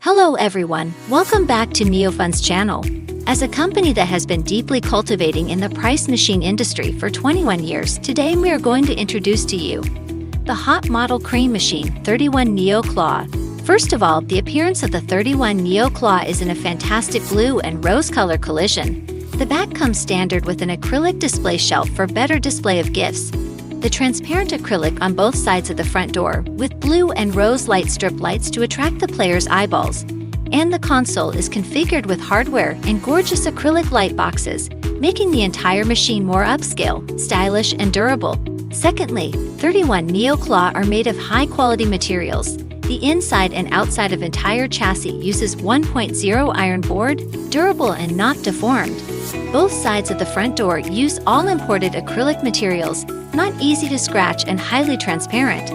Hello everyone, welcome back to Neofuns channel. As a company that has been deeply cultivating in the price machine industry for 21 years, today we are going to introduce to you the hot model crane machine 31 Neo Claw. First of all, the appearance of the 31 Neo Claw is in a fantastic blue and rose color collision. The back comes standard with an acrylic display shelf for better display of gifts. The transparent acrylic on both sides of the front door, with blue and rose light strip lights to attract the player's eyeballs. And the console is configured with hardware and gorgeous acrylic light boxes, making the entire machine more upscale, stylish, and durable. Secondly, 31 Neo Claw are made of high-quality materials. The inside and outside of entire chassis uses 1.0 iron board, durable and not deformed. Both sides of the front door use all imported acrylic materials, not easy to scratch and highly transparent.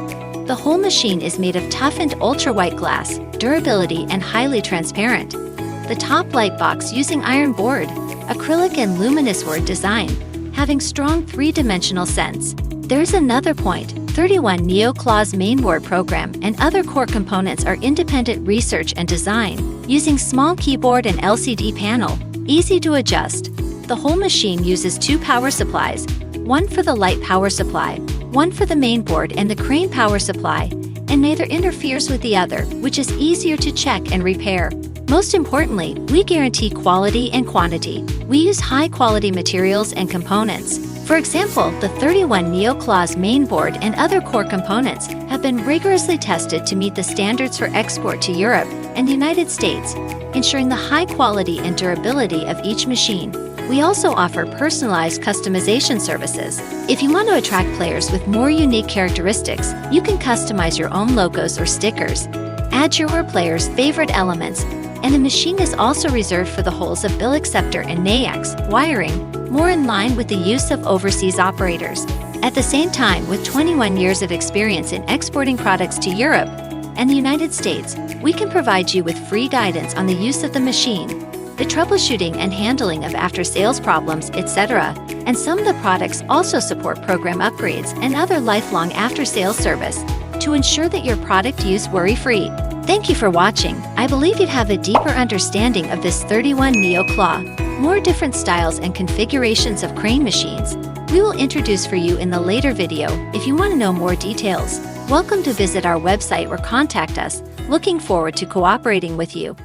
The whole machine is made of toughened ultra-white glass, durability and highly transparent. The top light box using iron board, acrylic and luminous wood design, having strong three-dimensional sense. There's another point. 31 Neo Claw's mainboard program and other core components are independent research and design, using small keyboard and LCD panel, easy to adjust. The whole machine uses two power supplies, one for the light power supply, one for the mainboard and the crane power supply, and neither interferes with the other, which is easier to check and repair. Most importantly, we guarantee quality and quantity. We use high-quality materials and components. For example, the 31 Neo Claw's mainboard and other core components have been rigorously tested to meet the standards for export to Europe and the United States, ensuring the high quality and durability of each machine. We also offer personalized customization services. If you want to attract players with more unique characteristics, you can customize your own logos or stickers. Add your players' favorite elements, and the machine is also reserved for the holes of bill acceptor and NAICS wiring, more in line with the use of overseas operators. At the same time, with 21 years of experience in exporting products to Europe and the United States, we can provide you with free guidance on the use of the machine, the troubleshooting and handling of after-sales problems, etc. And some of the products also support program upgrades and other lifelong after-sales service to ensure that your product use worry-free. Thank you for watching. I believe you'd have a deeper understanding of this 31 Neo Claw. More different styles and configurations of crane machines we will introduce for you in the later video. If you want to know more details, welcome to visit our website or contact us. Looking forward to cooperating with you.